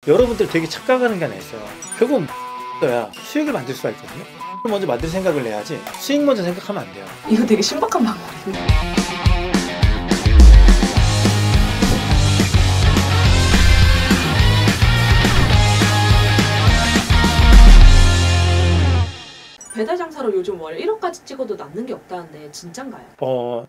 여러분들 되게 착각하는 게 하나 있어요. 결국 야 수익을 만들 수가 있거든요. 그럼 먼저 만들 생각을 해야지 수익 먼저 생각하면 안 돼요. 이거 되게 신박한 방법이네. 배달 장사로 요즘 월 1억까지 찍어도 남는 게 없다는데 진짠가요?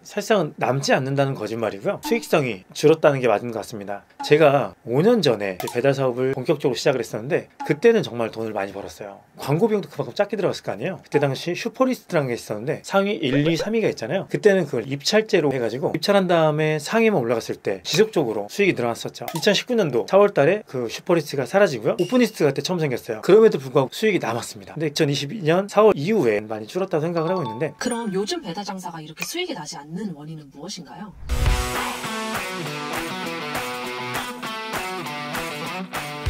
사실상 남지 않는다는 거짓말이고요. 수익성이 줄었다는 게 맞는 것 같습니다. 제가 5년 전에 배달 사업을 본격적으로 시작을 했었는데 그때는 정말 돈을 많이 벌었어요. 광고 비용도 그만큼 작게 들어갔을 거 아니에요. 그때 당시 슈퍼리스트라는 게 있었는데 상위 1, 2, 3위가 있잖아요. 그때는 그걸 입찰제로 해가지고 입찰한 다음에 상위만 올라갔을 때 지속적으로 수익이 늘어났었죠. 2019년도 4월 달에 그 슈퍼리스트가 사라지고요. 오픈리스트가 그때 처음 생겼어요. 그럼에도 불구하고 수익이 남았습니다. 근데 2022년 4월 이후에 많이 줄었다고 생각을 하고 있는데, 그럼 요즘 배달 장사가 이렇게 수익이 나지 않는 원인은 무엇인가요?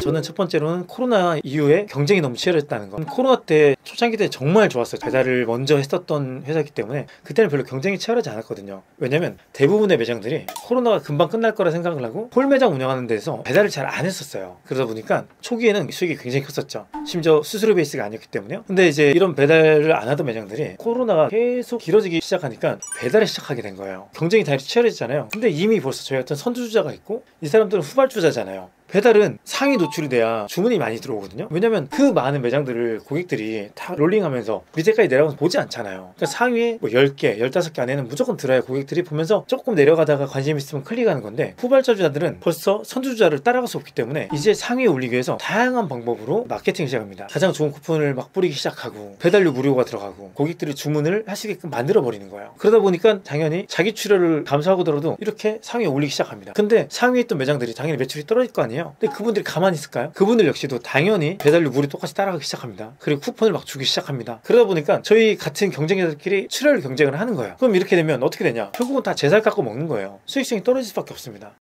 저는 첫 번째로는 코로나 이후에 경쟁이 너무 치열했다는 거. 코로나 때 초창기 때 정말 좋았어요. 배달을 먼저 했었던 회사이기 때문에 그때는 별로 경쟁이 치열하지 않았거든요. 왜냐면 대부분의 매장들이 코로나가 금방 끝날 거라 생각을 하고 홀매장 운영하는 데서 배달을 잘 안 했었어요. 그러다 보니까 초기에는 수익이 굉장히 컸었죠. 심지어 수수료 베이스가 아니었기 때문에요. 근데 이제 이런 배달을 안 하던 매장들이 코로나가 계속 길어지기 시작하니까 배달을 시작하게 된 거예요. 경쟁이 다시 치열해지잖아요. 근데 이미 벌써 저희 같은 선두주자가 있고 이 사람들은 후발주자잖아요. 배달은 상위 노출이 돼야 주문이 많이 들어오거든요. 왜냐면 그 많은 매장들을 고객들이 다 롤링하면서 밑에까지 내려가서 보지 않잖아요. 그러니까 상위에 뭐 10개, 15개 안에는 무조건 들어야 고객들이 보면서 조금 내려가다가 관심 있으면 클릭하는 건데, 후발주자들은 벌써 선두주자를 따라갈 수 없기 때문에 이제 상위에 올리기 위해서 다양한 방법으로 마케팅을 시작합니다. 가장 좋은 쿠폰을 막 뿌리기 시작하고 배달료 무료가 들어가고 고객들이 주문을 할 수 있게끔 만들어 버리는 거예요. 그러다 보니까 당연히 자기 출혈을 감수하고더라도 이렇게 상위에 올리기 시작합니다. 근데 상위에 있던 매장들이 당연히 매출이 떨어질 거 아니에요. 근데 그분들이 가만히 있을까요? 그분들 역시도 당연히 배달료 무료 똑같이 따라가기 시작합니다. 그리고 쿠폰을 막 주기 시작합니다. 그러다 보니까 저희 같은 경쟁자들끼리 출혈 경쟁을 하는 거예요. 그럼 이렇게 되면 어떻게 되냐? 결국은 다 제 살 깎고 먹는 거예요. 수익성이 떨어질 수밖에 없습니다.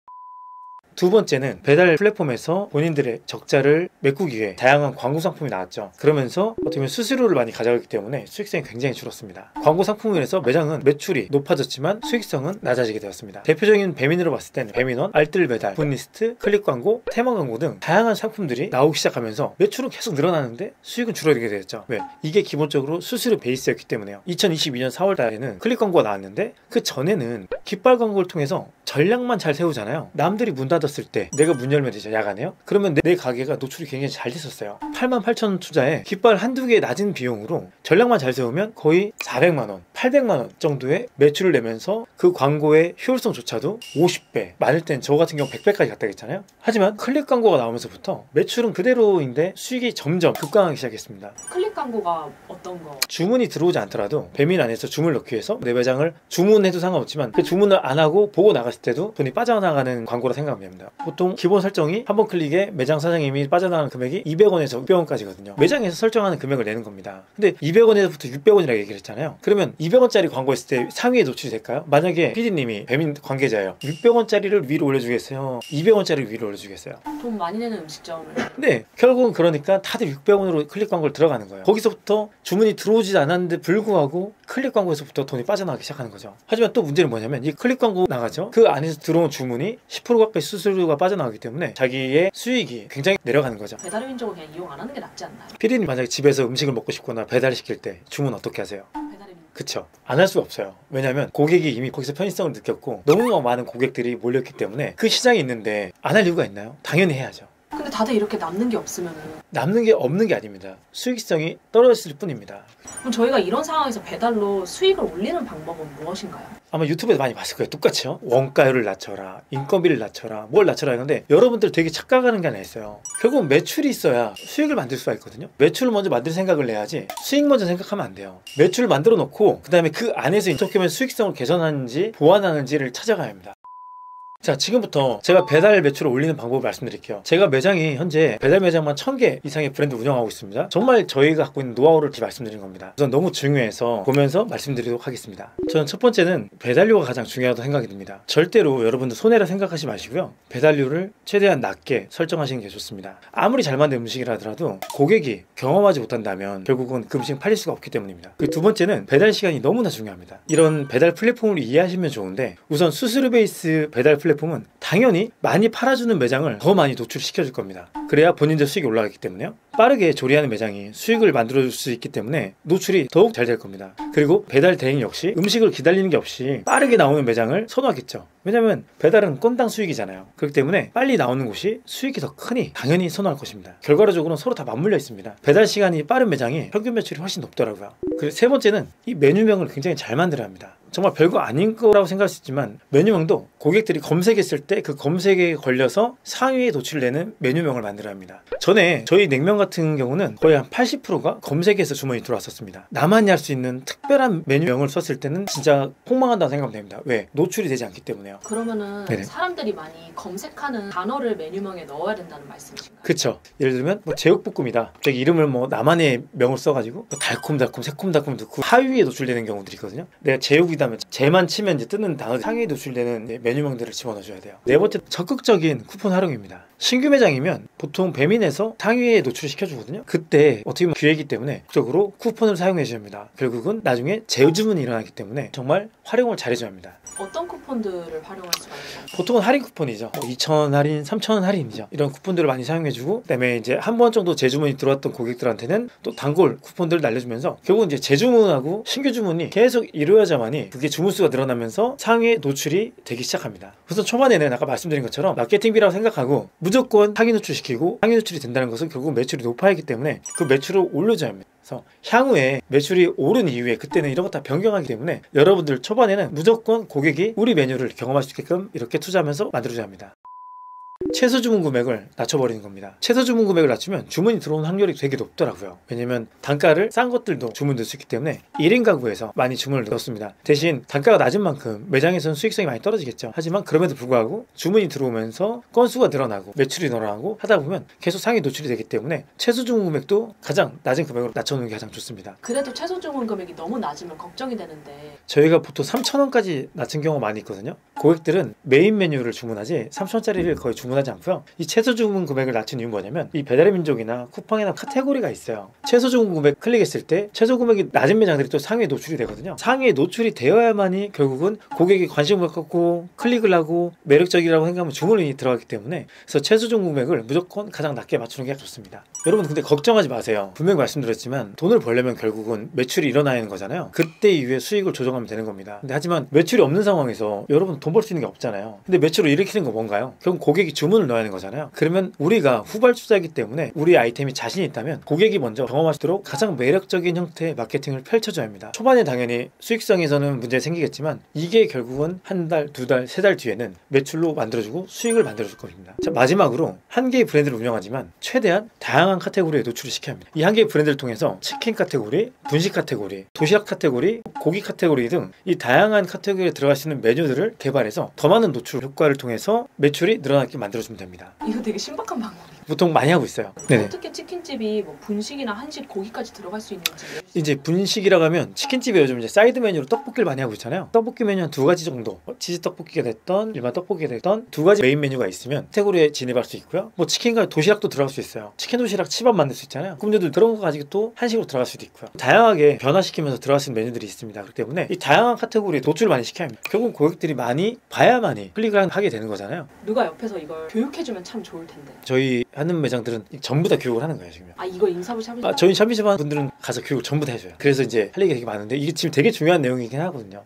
두 번째는 배달 플랫폼에서 본인들의 적자를 메꾸기 위해 다양한 광고 상품이 나왔죠. 그러면서 어떻게 보면 수수료를 많이 가져가기 때문에 수익성이 굉장히 줄었습니다. 광고 상품으로 인해서 매장은 매출이 높아졌지만 수익성은 낮아지게 되었습니다. 대표적인 배민으로 봤을 때는 배민원, 알뜰 배달, 굿리스트, 클릭 광고, 테마 광고 등 다양한 상품들이 나오기 시작하면서 매출은 계속 늘어나는데 수익은 줄어들게 되었죠. 왜? 이게 기본적으로 수수료 베이스였기 때문에요. 2022년 4월 달에는 클릭 광고가 나왔는데 그 전에는 깃발 광고를 통해서 전략만 잘 세우잖아요. 남들이 문 닫았을 때 내가 문 열면 되죠. 야간에요. 그러면 내 가게가 노출이 굉장히 잘 됐었어요. 88,000원 투자에 깃발 한두 개 낮은 비용으로 전략만 잘 세우면 거의 400만원, 800만원 정도의 매출을 내면서 그 광고의 효율성조차도 50배, 많을 땐 저 같은 경우 100배까지 갔다 했잖아요. 하지만 클릭 광고가 나오면서부터 매출은 그대로인데 수익이 점점 급감하기 시작했습니다. 클릭 광고가 어떤 거? 주문이 들어오지 않더라도 배민 안에서 주문을 넣기 위해서 내 매장을 주문해도 상관없지만 그 주문을 안 하고 보고 나갔을 때도 돈이 빠져나가는 광고라 생각하면 됩니다. 보통 기본 설정이 한 번 클릭에 매장 사장님이 빠져나가는 금액이 200원에서 600원까지거든요. 매장에서 설정하는 금액을 내는 겁니다. 근데 200원에서부터 600원이라고 얘기를 했잖아요. 그러면 200원짜리 광고 했을 때 상위에 노출이 될까요? 만약에 PD님이 배민 관계자예요. 600원짜리를 위로 올려주겠어요? 200원짜리를 위로 올려주겠어요? 돈 많이 내는 음식점을. 네, 결국은 그러니까 다들 600원으로 클릭 광고를 들어가는 거예요. 거기서부터 주문이 들어오지 않았는데 불구하고 클릭 광고에서부터 돈이 빠져나가기 시작하는 거죠. 하지만 또 문제는 뭐냐면 이 클릭 광고 나가죠. 그 안에서 들어온 주문이 10% 가까이 수수료가 빠져나가기 때문에 자기의 수익이 굉장히 내려가는 거죠. 배달의민족은 그냥 이용 안 하는 게 낫지 않나요? 피디님 만약에 집에서 음식을 먹고 싶거나 배달시킬 때 주문 어떻게 하세요? 배달의민족. 그쵸. 안 할 수가 없어요. 왜냐면 고객이 이미 거기서 편의성을 느꼈고 너무 많은 고객들이 몰렸기 때문에 그 시장이 있는데 안 할 이유가 있나요? 당연히 해야죠. 근데 다들 이렇게 남는 게 없으면은 남는 게 없는 게 아닙니다. 수익성이 떨어졌을 뿐입니다. 그럼 저희가 이런 상황에서 배달로 수익을 올리는 방법은 무엇인가요? 아마 유튜브에서 많이 봤을 거예요. 똑같이요. 원가율을 낮춰라, 인건비를 낮춰라, 뭘 낮춰라 하는데 여러분들 되게 착각하는 게 하나 있어요. 결국 매출이 있어야 수익을 만들 수가 있거든요. 매출을 먼저 만들 생각을 해야지 수익 먼저 생각하면 안 돼요. 매출을 만들어 놓고 그 다음에 그 안에서 어떻게 하면 수익성을 개선하는지 보완하는지를 찾아가야 합니다. 자, 지금부터 제가 배달 매출을 올리는 방법을 말씀드릴게요. 제가 매장이 현재 배달 매장만 1000개 이상의 브랜드 운영하고 있습니다. 정말 저희가 갖고 있는 노하우를 말씀드리는 겁니다. 우선 너무 중요해서 보면서 말씀드리도록 하겠습니다. 저는 첫 번째는 배달료가 가장 중요하다고 생각이 듭니다. 절대로 여러분들 손해라 생각하지 마시고요. 배달료를 최대한 낮게 설정하시는 게 좋습니다. 아무리 잘 만든 음식이라 하더라도 고객이 경험하지 못한다면 결국은 그 음식은 팔릴 수가 없기 때문입니다. 그 두 번째는 배달 시간이 너무나 중요합니다. 이런 배달 플랫폼을 이해하시면 좋은데 우선 수수료 베이스 배달 플랫폼 플랫폼은 당연히 많이 팔아주는 매장을 더 많이 노출시켜줄 겁니다. 그래야 본인들 수익이 올라가기 때문에요. 빠르게 조리하는 매장이 수익을 만들어줄 수 있기 때문에 노출이 더욱 잘 될 겁니다. 그리고 배달 대행 역시 음식을 기다리는 게 없이 빠르게 나오는 매장을 선호하겠죠. 왜냐면 배달은 건당 수익이잖아요. 그렇기 때문에 빨리 나오는 곳이 수익이 더 크니 당연히 선호할 것입니다. 결과적으로는 서로 다 맞물려 있습니다. 배달 시간이 빠른 매장이 평균 매출이 훨씬 높더라고요. 그리고 세 번째는 이 메뉴명을 굉장히 잘 만들어야 합니다. 정말 별거 아닌 거라고 생각할 수 있지만 메뉴명도 고객들이 검색했을 때 그 검색에 걸려서 상위에 노출되는 메뉴명을 만들어야 합니다. 전에 저희 냉면 같은 경우는 거의 한 80%가 검색에서 주문이 들어왔었습니다. 나만이 할 수 있는 특별한 메뉴명을 썼을 때는 진짜 폭망한다고 생각하면 됩니다. 왜? 노출이 되지 않기 때문에요. 그러면은 네네. 사람들이 많이 검색하는 단어를 메뉴명에 넣어야 된다는 말씀이신가요? 그쵸. 예를 들면 뭐 제육볶음이다. 갑자기 이름을 뭐 나만의 명을 써가지고 뭐 달콤달콤 새콤달콤 넣고 하위에 노출되는 경우들이 있거든요. 내가 제육이다면 제만 치면 이제 뜨는 단어 상위에 노출되는 메뉴명들을 집어넣어줘야 돼요. 네 번째, 적극적인 쿠폰 활용입니다. 신규 매장이면 보통 배민에서 상위에 노출시켜주거든요. 그때 어떻게 보면 기회이기 때문에 적극적으로 쿠폰을 사용해줘야 합니다. 결국은 나중에 재주문이 일어나기 때문에 정말 활용을 잘해줘야 합니다. 어떤 쿠폰들을 활용할 수가 있나요? 보통은 할인 쿠폰이죠. 2,000원 할인, 3,000원 할인이죠. 이런 쿠폰들을 많이 사용해주고, 그다음에 이제 한 번 정도 재주문이 들어왔던 고객들한테는 또 단골 쿠폰들을 날려주면서 결국 이제 재주문하고 신규 주문이 계속 이루어져야만이 그게 주문수가 늘어나면서 상위에 노출이 되기 시작합니다. 우선 초반에는 아까 말씀드린 것처럼 마케팅비라고 생각하고 무조건 상위 노출시키고 상위 노출이 된다는 것은 결국 매출이 높아야 하기 때문에 그 매출을 올려줘야 합니다. 그래서 향후에 매출이 오른 이후에 그때는 이런 거 다 변경하기 때문에 여러분들 초반에는 무조건 고객이 우리 메뉴를 경험할 수 있게끔 이렇게 투자하면서 만들어줘야 합니다. 최소 주문 금액을 낮춰버리는 겁니다. 최소 주문 금액을 낮추면 주문이 들어오는 확률이 되게 높더라고요. 왜냐면 단가를 싼 것들도 주문 넣을 수 있기 때문에 1인 가구에서 많이 주문을 넣습니다. 대신 단가가 낮은 만큼 매장에서는 수익성이 많이 떨어지겠죠. 하지만 그럼에도 불구하고 주문이 들어오면서 건수가 늘어나고 매출이 늘어나고 하다 보면 계속 상위 노출이 되기 때문에 최소 주문 금액도 가장 낮은 금액으로 낮춰놓는 게 가장 좋습니다. 그래도 최소 주문 금액이 너무 낮으면 걱정이 되는데 저희가 보통 3,000원까지 낮춘 경우가 많이 있거든요. 고객들은 메인 메뉴를 주문하지 3,000원짜리를 거의 주문하지 않고요. 이 최소 주문 금액을 낮춘 이유는 뭐냐면 이 배달의 민족이나 쿠팡이나 카테고리가 있어요. 최소 주문 금액 클릭했을 때 최소 금액이 낮은 매장들이 또 상위에 노출이 되거든요. 상위에 노출이 되어야만이 결국은 고객이 관심을 갖고 클릭을 하고 매력적이라고 생각하면 주문이 들어가기 때문에 그래서 최소 주문 금액을 무조건 가장 낮게 맞추는 게 좋습니다. 여러분 근데 걱정하지 마세요. 분명히 말씀드렸지만 돈을 벌려면 결국은 매출이 일어나야 하는 거잖아요. 그때 이후에 수익을 조정하면 되는 겁니다. 근데 하지만 매출이 없는 상황에서 여러분 돈 벌 수 있는 게 없잖아요. 근데 매출을 일으키는 건 뭔가요? 결국 고객이 주문을 넣어야 하는 거잖아요. 그러면 우리가 후발주자이기 때문에 우리 아이템이 자신이 있다면 고객이 먼저 경험할 수 있도록 가장 매력적인 형태의 마케팅을 펼쳐줘야 합니다. 초반에 당연히 수익성에서는 문제 생기겠지만 이게 결국은 한 달, 두 달, 세 달 뒤에는 매출로 만들어주고 수익을 만들어줄 겁니다. 자, 마지막으로 한 개의 브랜드를 운영하지만 최대한 다양한 카테고리에 노출을 시켜야 합니다. 이 한 개의 브랜드를 통해서 치킨 카테고리, 분식 카테고리, 도시락 카테고리, 고기 카테고리 등 이 다양한 카테고리에 들어갈 수 있는 메뉴들을 개발해서 더 많은 노출 효과를 통해서 매출이 늘어나게 만들어주면 됩니다. 이거 되게 신박한 방법이에요. 보통 많이 하고 있어요. 네네. 어떻게 치킨집이 뭐 분식이나 한식 고기까지 들어갈 수 있는지. 이제 분식이라고 하면 치킨집에 요즘 이제 사이드 메뉴로 떡볶이를 많이 하고 있잖아요. 떡볶이 메뉴 한 두 가지 정도, 치즈 떡볶이가 됐던 일반 떡볶이가 됐던 두 가지 메인 메뉴가 있으면 카테고리에 진입할 수 있고요. 뭐 치킨과 도시락도 들어갈 수 있어요. 치킨 도시락 치밥 만들 수 있잖아요. 그럼 그런 거 가지고 또 한식으로 들어갈 수도 있고요. 다양하게 변화시키면서 들어갈 수 있는 메뉴들이 있습니다. 그렇기 때문에 이 다양한 카테고리에 노출을 많이 시켜야 합니다. 결국 고객들이 많이 봐야만이 클릭을 하게 되는 거잖아요. 누가 옆에서 이걸 교육해주면 참 좋을 텐데. 저희 하는 매장들은 전부 다 교육을 하는 거예요 지금. 아 이거 인사부 샵이. 저희 샵이샵 하는 분들은 가서 교육을 전부 다 해줘요. 그래서 이제 할 얘기가 되게 많은데 이게 지금 되게 중요한 내용이긴 하거든요.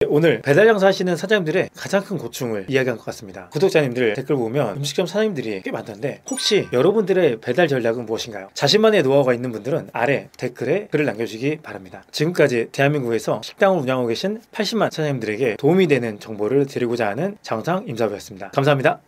오늘 배달 장사 하시는 사장님들의 가장 큰 고충을 이야기한 것 같습니다. 구독자님들 댓글 보면 음식점 사장님들이 꽤 많던데 혹시 여러분들의 배달 전략은 무엇인가요? 자신만의 노하우가 있는 분들은 아래 댓글에 글을 남겨주시기 바랍니다. 지금까지 대한민국에서 식당을 운영하고 계신 80만 사장님들에게 도움이 되는 정보를 드리고자 하는 장상 임사부였습니다. 감사합니다.